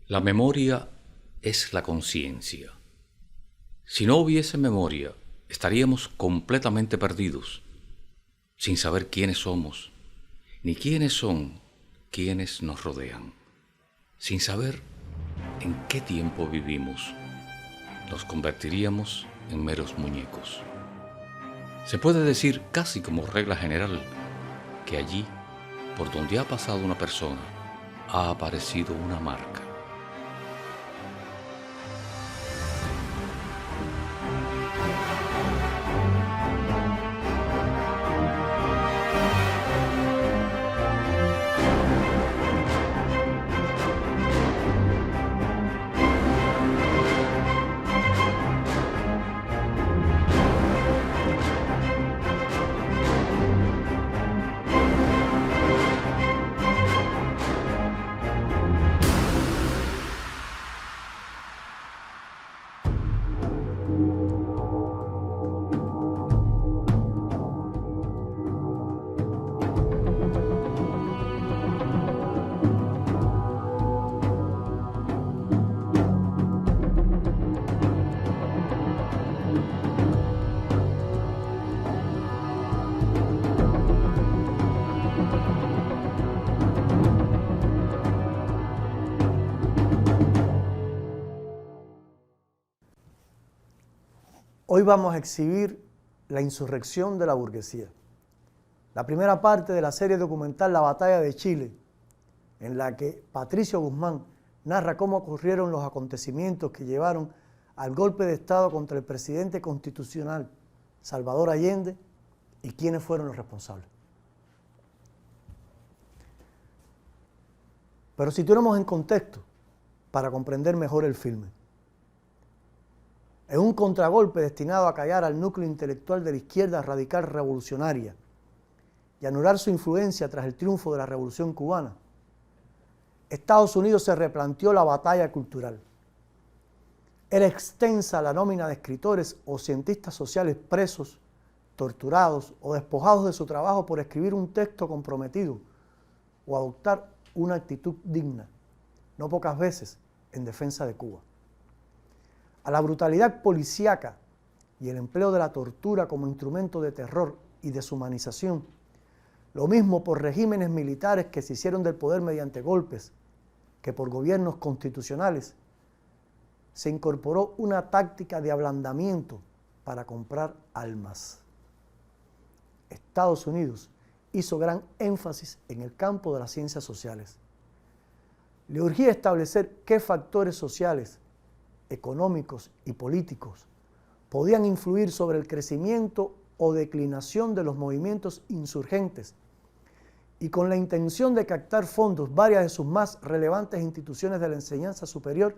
La memoria es la conciencia. Si no hubiese memoria, estaríamos completamente perdidos, sin saber quiénes somos, ni quiénes son quienes nos rodean, sin saber en qué tiempo vivimos. Nos convertiríamos en meros muñecos. Se puede decir casi como regla general que allí, por donde ha pasado una persona, ha aparecido una marca. Hoy vamos a exhibir la insurrección de la burguesía, la primera parte de la serie documental La Batalla de Chile, en la que Patricio Guzmán narra cómo ocurrieron los acontecimientos que llevaron al golpe de Estado contra el presidente constitucional Salvador Allende y quiénes fueron los responsables. Pero situemos en contexto para comprender mejor el filme. En un contragolpe destinado a callar al núcleo intelectual de la izquierda radical revolucionaria y anular su influencia tras el triunfo de la Revolución Cubana, Estados Unidos se replanteó la batalla cultural. Era extensa la nómina de escritores o cientistas sociales presos, torturados o despojados de su trabajo por escribir un texto comprometido o adoptar una actitud digna, no pocas veces en defensa de Cuba. A la brutalidad policíaca y el empleo de la tortura como instrumento de terror y deshumanización, lo mismo por regímenes militares que se hicieron del poder mediante golpes que por gobiernos constitucionales, se incorporó una táctica de ablandamiento para comprar almas. Estados Unidos hizo gran énfasis en el campo de las ciencias sociales. Le urgía establecer qué factores sociales, económicos y políticos podían influir sobre el crecimiento o declinación de los movimientos insurgentes y con la intención de captar fondos, varias de sus más relevantes instituciones de la enseñanza superior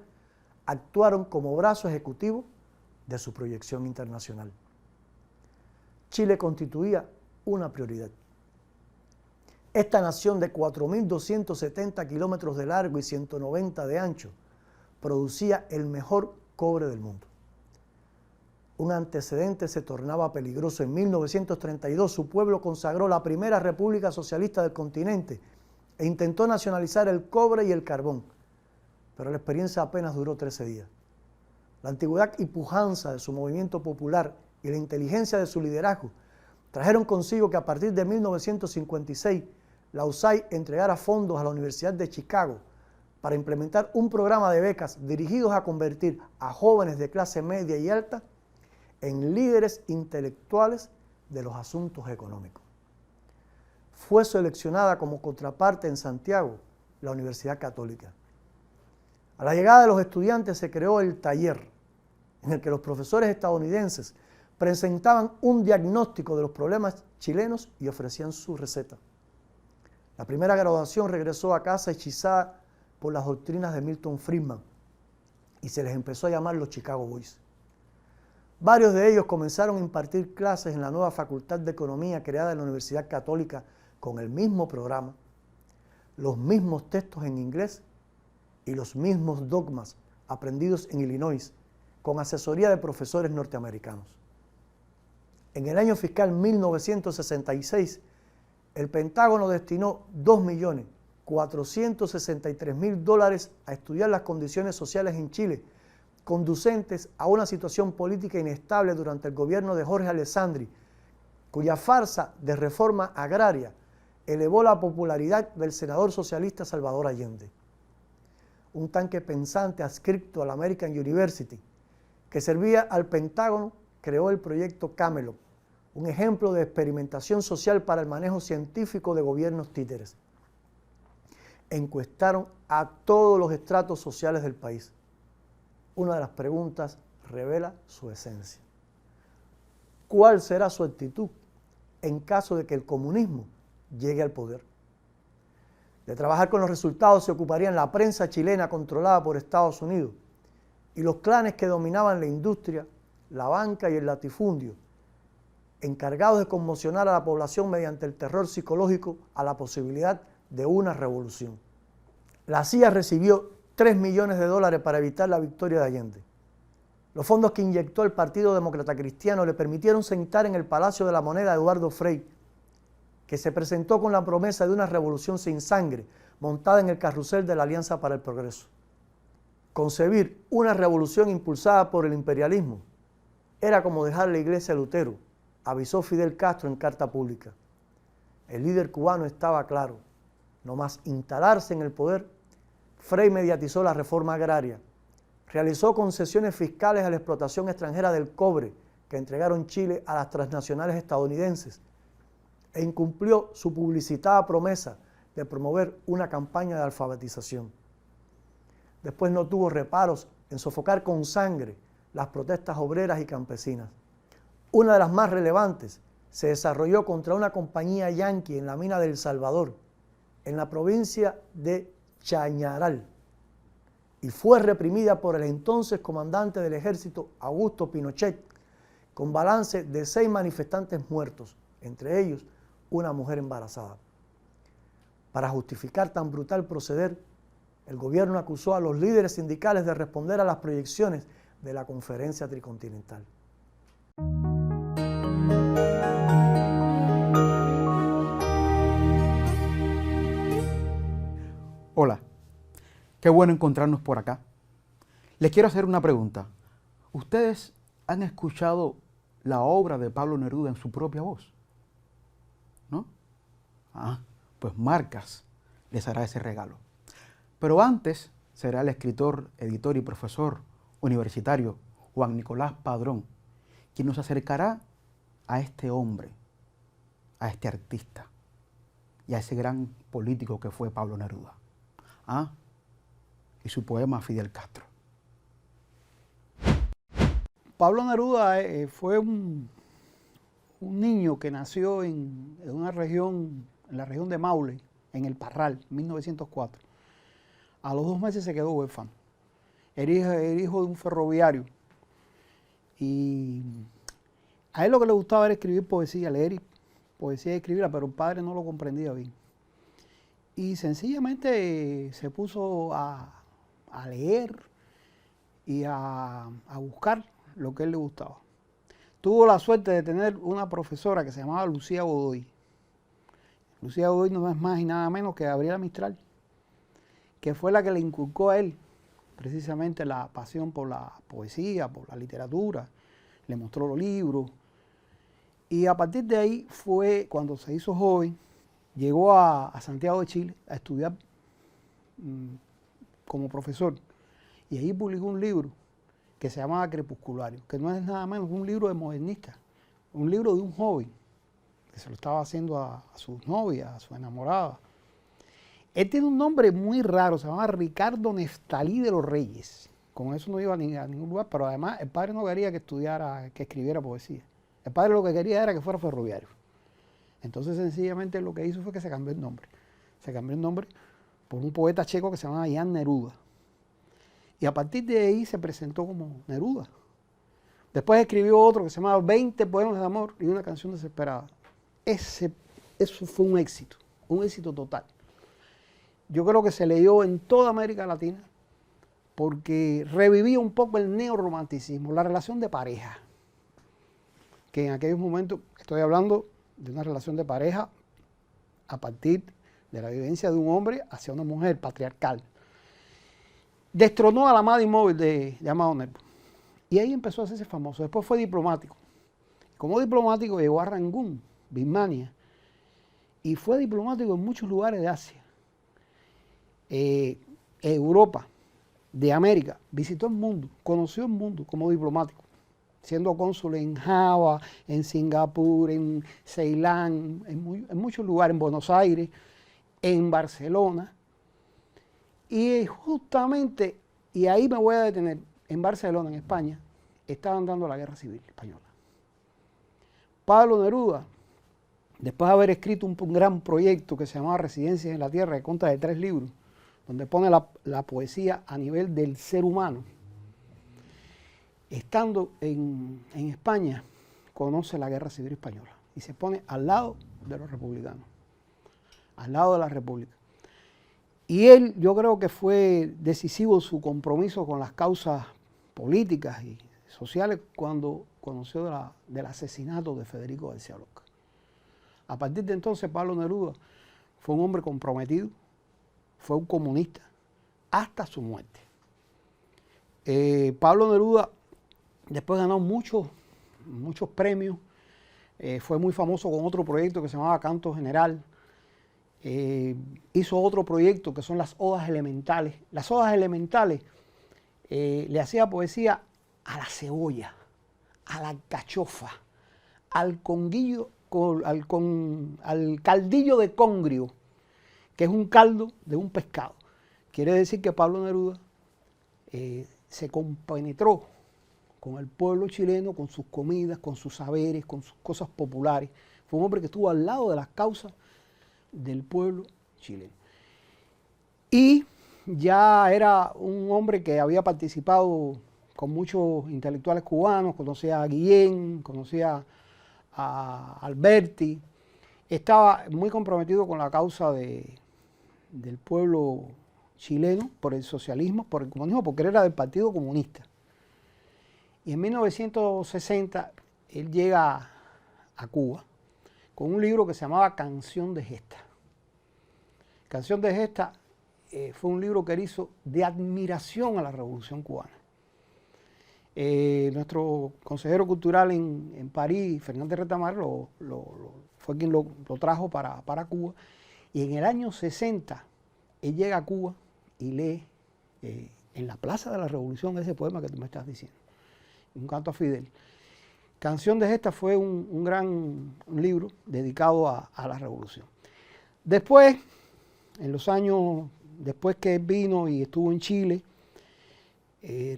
actuaron como brazo ejecutivo de su proyección internacional. Chile constituía una prioridad. Esta nación de 4.270 kilómetros de largo y 190 de ancho producía el mejor cobre del mundo. Un antecedente se tornaba peligroso. En 1932 su pueblo consagró la primera república socialista del continente e intentó nacionalizar el cobre y el carbón, pero la experiencia apenas duró 13 días. La antigüedad y pujanza de su movimiento popular y la inteligencia de su liderazgo trajeron consigo que a partir de 1956 la USAID entregara fondos a la Universidad de Chicago para implementar un programa de becas dirigidos a convertir a jóvenes de clase media y alta en líderes intelectuales de los asuntos económicos. Fue seleccionada como contraparte en Santiago la Universidad Católica. A la llegada de los estudiantes se creó el taller, en el que los profesores estadounidenses presentaban un diagnóstico de los problemas chilenos y ofrecían su receta. La primera graduación regresó a casa hechizada por las doctrinas de Milton Friedman y se les empezó a llamar los Chicago Boys. Varios de ellos comenzaron a impartir clases en la nueva Facultad de Economía creada en la Universidad Católica con el mismo programa, los mismos textos en inglés y los mismos dogmas aprendidos en Illinois con asesoría de profesores norteamericanos. En el año fiscal 1966, el Pentágono destinó 2 millones $463.000 a estudiar las condiciones sociales en Chile, conducentes a una situación política inestable durante el gobierno de Jorge Alessandri, cuya farsa de reforma agraria elevó la popularidad del senador socialista Salvador Allende. Un tanque pensante adscrito a la American University, que servía al Pentágono, creó el proyecto Camelot, un ejemplo de experimentación social para el manejo científico de gobiernos títeres. Encuestaron a todos los estratos sociales del país. Una de las preguntas revela su esencia. ¿Cuál será su actitud en caso de que el comunismo llegue al poder? De trabajar con los resultados se ocuparían la prensa chilena controlada por Estados Unidos y los clanes que dominaban la industria, la banca y el latifundio, encargados de conmocionar a la población mediante el terror psicológico a la posibilidad de una revolución. La CIA recibió $3 millones para evitar la victoria de Allende. Los fondos que inyectó el Partido Demócrata Cristiano le permitieron sentar en el Palacio de la Moneda a Eduardo Frei, que se presentó con la promesa de una revolución sin sangre, montada en el carrusel de la Alianza para el Progreso. Concebir una revolución impulsada por el imperialismo era como dejar la iglesia a Lutero, avisó Fidel Castro en carta pública. El líder cubano estaba claro: no más instalarse en el poder. Frei mediatizó la reforma agraria, realizó concesiones fiscales a la explotación extranjera del cobre que entregaron Chile a las transnacionales estadounidenses e incumplió su publicitada promesa de promover una campaña de alfabetización. Después no tuvo reparos en sofocar con sangre las protestas obreras y campesinas. Una de las más relevantes se desarrolló contra una compañía yanqui en la mina de El Salvador, en la provincia de Chañaral, y fue reprimida por el entonces comandante del ejército Augusto Pinochet, con balance de 6 manifestantes muertos, entre ellos una mujer embarazada. Para justificar tan brutal proceder, el gobierno acusó a los líderes sindicales de responder a las proyecciones de la Conferencia Tricontinental. Hola, qué bueno encontrarnos por acá. Les quiero hacer una pregunta. ¿Ustedes han escuchado la obra de Pablo Neruda en su propia voz? ¿No? Pues Marcas les hará ese regalo. Pero antes será el escritor, editor y profesor universitario Juan Nicolás Padrón quien nos acercará a este hombre, a este artista y a ese gran político que fue Pablo Neruda. Y su poema Fidel Castro. Pablo Neruda fue un niño que nació en una región, en la región de Maule, en el Parral, en 1904. A los 2 meses se quedó huérfano. Era hijo de un ferroviario. Y a él lo que le gustaba era escribir poesía, leer poesía y escribirla, pero el padre no lo comprendía bien. Y sencillamente se puso a leer y a buscar lo que a él le gustaba. Tuvo la suerte de tener una profesora que se llamaba Lucía Godoy. Lucía Godoy no es más y nada menos que Gabriela Mistral, que fue la que le inculcó a él precisamente la pasión por la poesía, por la literatura, le mostró los libros. Y a partir de ahí fue cuando se hizo joven, llegó a Santiago de Chile a estudiar como profesor. Y ahí publicó un libro que se llamaba Crepusculario, que no es nada menos que un libro de modernista, un libro de un joven que se lo estaba haciendo a su novia, a su enamorada. Él tiene un nombre muy raro, se llama Ricardo Neftalí de los Reyes. Con eso no iba a ningún lugar, pero además el padre no quería que estudiara, que escribiera poesía. El padre lo que quería era que fuera ferroviario. Entonces sencillamente lo que hizo fue que se cambió el nombre. Se cambió el nombre por un poeta checo que se llamaba Jan Neruda. Y a partir de ahí se presentó como Neruda. Después escribió otro que se llamaba 20 poemas de amor y una canción desesperada. Eso fue un éxito total. Yo creo que se leyó en toda América Latina porque revivía un poco el neorromanticismo, la relación de pareja. Que en aquellos momentos, estoy hablando de una relación de pareja a partir de la vivencia de un hombre hacia una mujer patriarcal. Destronó a la amada inmóvil de Amado Nervo. Y ahí empezó a hacerse famoso. Después fue diplomático. Como diplomático llegó a Rangún, Birmania, y fue diplomático en muchos lugares de Asia, Europa, de América. Visitó el mundo, conoció el mundo como diplomático, siendo cónsul en Java, en Singapur, en Ceilán, en muchos lugares, en Buenos Aires, en Barcelona. Y justamente, y ahí me voy a detener, en Barcelona, en España, estaban dando la Guerra Civil Española. Pablo Neruda, después de haber escrito un gran proyecto que se llamaba Residencias en la Tierra, que consta de 3 libros, donde pone la poesía a nivel del ser humano, estando en España, conoce la Guerra Civil Española y se pone al lado de los republicanos, al lado de la República. Y él, yo creo que fue decisivo su compromiso con las causas políticas y sociales cuando conoció del asesinato de Federico García Lorca. A partir de entonces, Pablo Neruda fue un hombre comprometido, fue un comunista, hasta su muerte. Pablo Neruda después ganó muchos premios, fue muy famoso con otro proyecto que se llamaba Canto General. Hizo otro proyecto que son las Odas Elementales. Las Odas Elementales le hacía poesía a la cebolla, a la alcachofa, al caldillo de congrio, que es un caldo de un pescado. Quiere decir que Pablo Neruda se compenetró con el pueblo chileno, con sus comidas, con sus saberes, con sus cosas populares. Fue un hombre que estuvo al lado de las causas del pueblo chileno. Y ya era un hombre que había participado con muchos intelectuales cubanos, conocía a Guillén, conocía a Alberti, estaba muy comprometido con la causa del pueblo chileno, por el socialismo, por el comunismo, porque él era del Partido Comunista. Y en 1960 él llega a Cuba con un libro que se llamaba Canción de Gesta. Canción de Gesta fue un libro que él hizo de admiración a la Revolución Cubana. Nuestro consejero cultural en París, Fernández Retamar, fue quien lo trajo para Cuba. Y en el año 60, él llega a Cuba y lee en la Plaza de la Revolución ese poema que tú me estás diciendo, un canto a Fidel. Canción de Gesta fue un gran libro dedicado a la revolución. Después, en los años después que él vino y estuvo en Chile,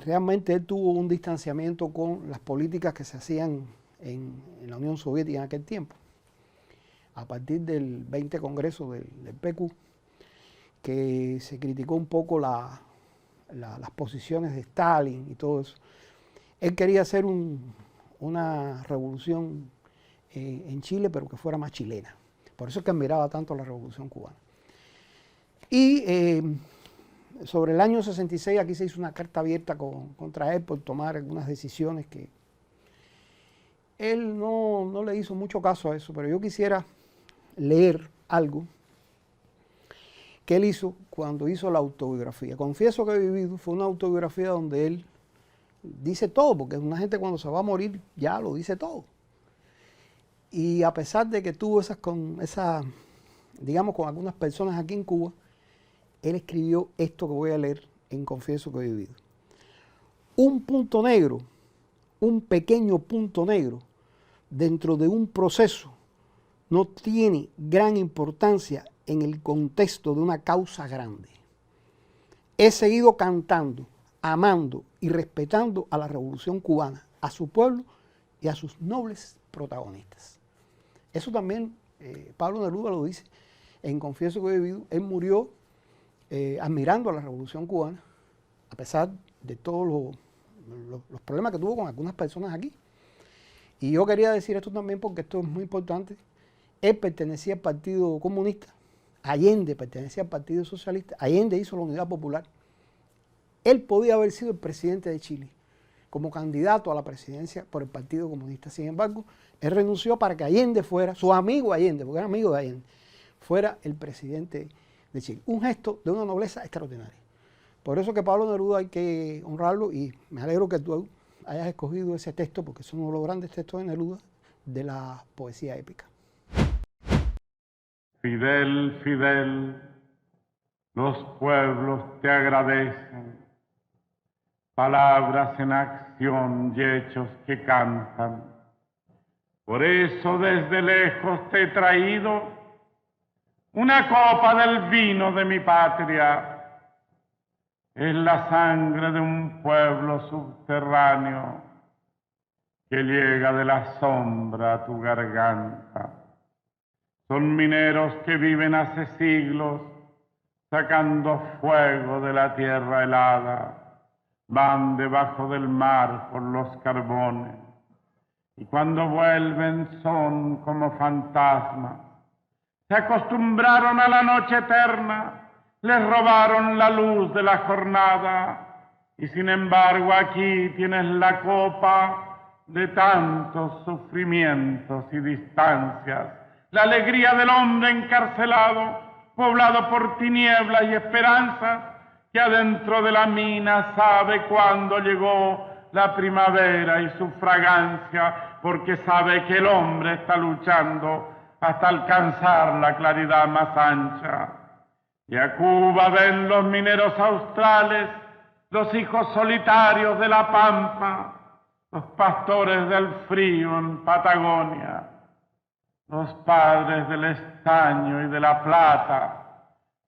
realmente él tuvo un distanciamiento con las políticas que se hacían en la Unión Soviética en aquel tiempo. A partir del 20 Congreso del PQ, que se criticó un poco las posiciones de Stalin y todo eso. Él quería hacer una revolución en Chile, pero que fuera más chilena. Por eso es que admiraba tanto la Revolución Cubana. Y sobre el año 66 aquí se hizo una carta abierta contra él por tomar algunas decisiones que él no le hizo mucho caso a eso, pero yo quisiera leer algo que él hizo cuando hizo la autobiografía. Confieso que he vivido, fue una autobiografía donde él dice todo, porque una gente cuando se va a morir ya lo dice todo. Y a pesar de que tuvo digamos, con algunas personas aquí en Cuba, él escribió esto que voy a leer en Confieso que he vivido. Un punto negro, un pequeño punto negro, dentro de un proceso, no tiene gran importancia en el contexto de una causa grande. He seguido cantando, amando y respetando a la Revolución Cubana, a su pueblo y a sus nobles protagonistas. Eso también Pablo Neruda lo dice en Confieso que he vivido. Él murió admirando a la Revolución Cubana, a pesar de todos los problemas que tuvo con algunas personas aquí. Y yo quería decir esto también porque esto es muy importante. Él pertenecía al Partido Comunista, Allende pertenecía al Partido Socialista, Allende hizo la Unidad Popular. Él podía haber sido el presidente de Chile como candidato a la presidencia por el Partido Comunista. Sin embargo, él renunció para que Allende fuera, su amigo Allende, porque era amigo de Allende, fuera el presidente de Chile. Un gesto de una nobleza extraordinaria. Por eso que Pablo Neruda hay que honrarlo, y me alegro que tú hayas escogido ese texto, porque es uno de los grandes textos de Neruda de la poesía épica. Fidel, Fidel, los pueblos te agradecen, palabras en acción y hechos que cantan. Por eso desde lejos te he traído una copa del vino de mi patria. Es la sangre de un pueblo subterráneo que llega de la sombra a tu garganta. Son mineros que viven hace siglos sacando fuego de la tierra helada. Van debajo del mar por los carbones y cuando vuelven son como fantasmas. Se acostumbraron a la noche eterna, les robaron la luz de la jornada y sin embargo aquí tienes la copa de tantos sufrimientos y distancias. La alegría del hombre encarcelado, poblado por tinieblas y esperanzas, que adentro de la mina sabe cuándo llegó la primavera y su fragancia, porque sabe que el hombre está luchando hasta alcanzar la claridad más ancha. Y a Cuba ven los mineros australes, los hijos solitarios de la pampa, los pastores del frío en Patagonia, los padres del estaño y de la plata,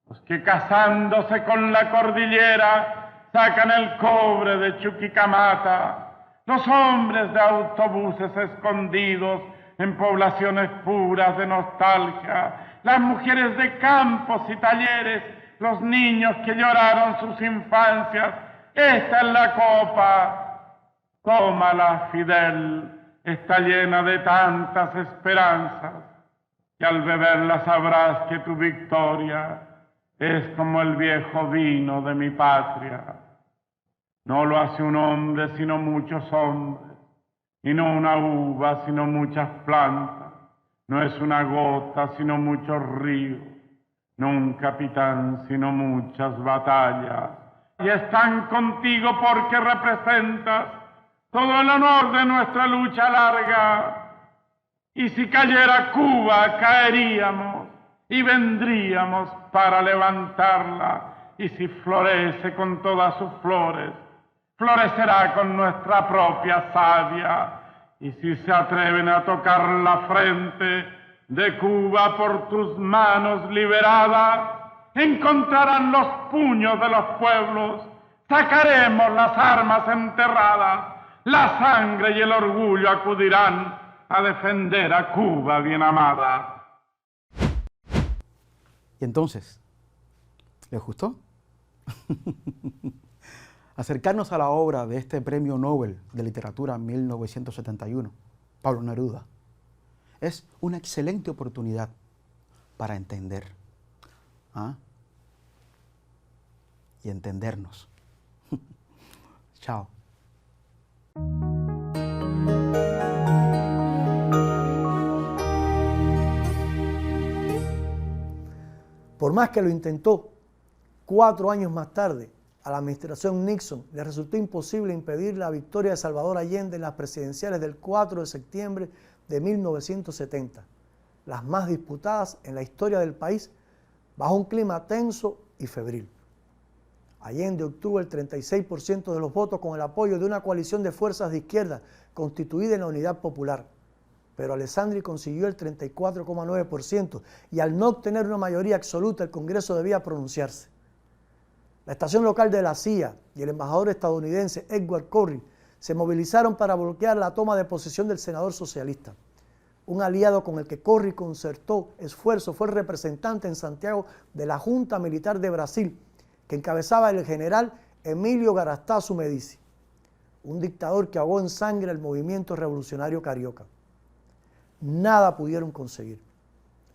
los que casándose con la cordillera sacan el cobre de Chuquicamata, los hombres de autobuses escondidos en poblaciones puras de nostalgia, las mujeres de campos y talleres, los niños que lloraron sus infancias. Esta es la copa, tómala, Fidel, está llena de tantas esperanzas, que al beberla sabrás que tu victoria es como el viejo vino de mi patria. No lo hace un hombre, sino muchos hombres, y no una uva, sino muchas plantas. No es una gota, sino muchos ríos, no un capitán, sino muchas batallas. Y están contigo porque representas todo el honor de nuestra lucha larga. Y si cayera Cuba, caeríamos y vendríamos para levantarla. Y si florece con todas sus flores, florecerá con nuestra propia savia. Y si se atreven a tocar la frente de Cuba por tus manos liberada, encontrarán los puños de los pueblos, sacaremos las armas enterradas, la sangre y el orgullo acudirán a defender a Cuba bien amada. ¿Y entonces? ¿Les gustó? Acercarnos a la obra de este Premio Nobel de Literatura 1971, Pablo Neruda, es una excelente oportunidad para entender y entendernos. Chao. Por más que lo intentó, 4 años más tarde, a la administración Nixon le resultó imposible impedir la victoria de Salvador Allende en las presidenciales del 4 de septiembre de 1970, las más disputadas en la historia del país, bajo un clima tenso y febril. Allende obtuvo el 36% de los votos con el apoyo de una coalición de fuerzas de izquierda constituida en la Unidad Popular, pero Alessandri consiguió el 34,9% y al no obtener una mayoría absoluta el Congreso debía pronunciarse. La estación local de la CIA y el embajador estadounidense Edward Corry se movilizaron para bloquear la toma de posesión del senador socialista. Un aliado con el que Corry concertó esfuerzo fue el representante en Santiago de la Junta Militar de Brasil, que encabezaba el general Emílio Garrastazu Medici, un dictador que ahogó en sangre el movimiento revolucionario carioca. Nada pudieron conseguir.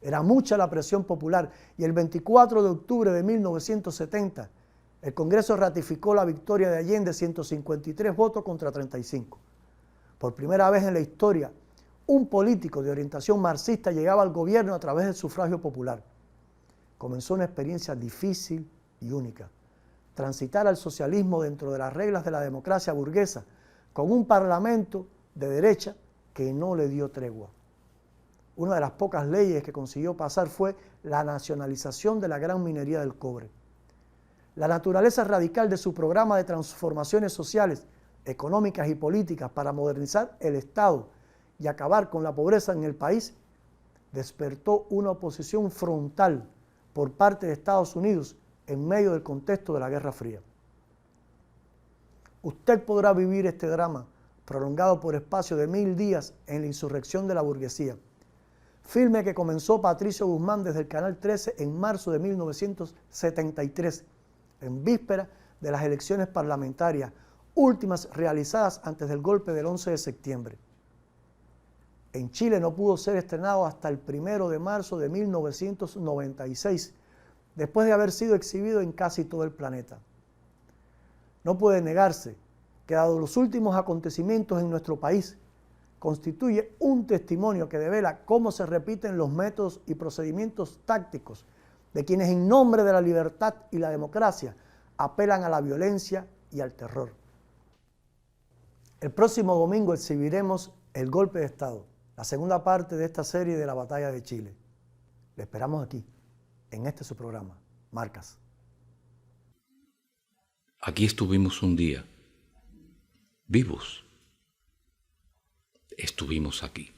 Era mucha la presión popular y el 24 de octubre de 1970 el Congreso ratificó la victoria de Allende, 153 votos contra 35. Por primera vez en la historia, un político de orientación marxista llegaba al gobierno a través del sufragio popular. comenzó una experiencia difícil y única. Transitar al socialismo dentro de las reglas de la democracia burguesa, con un parlamento de derecha que no le dio tregua. Una de las pocas leyes que consiguió pasar fue la nacionalización de la gran minería del cobre. La naturaleza radical de su programa de transformaciones sociales, económicas y políticas para modernizar el Estado y acabar con la pobreza en el país, despertó una oposición frontal por parte de Estados Unidos en medio del contexto de la Guerra Fría. Usted podrá vivir este drama prolongado por espacio de 1000 días en la insurrección de la burguesía, filme que comenzó Patricio Guzmán desde el Canal 13 en marzo de 1973, en víspera de las elecciones parlamentarias, últimas realizadas antes del golpe del 11 de septiembre. En Chile no pudo ser estrenado hasta el 1 de marzo de 1996, después de haber sido exhibido en casi todo el planeta. No puede negarse que, dado los últimos acontecimientos en nuestro país, constituye un testimonio que devela cómo se repiten los métodos y procedimientos tácticos de quienes en nombre de la libertad y la democracia apelan a la violencia y al terror. El próximo domingo exhibiremos El Golpe de Estado, la segunda parte de esta serie de la Batalla de Chile. Le esperamos aquí, en este su programa, Marcas. Aquí estuvimos un día, vivos. Estuvimos aquí.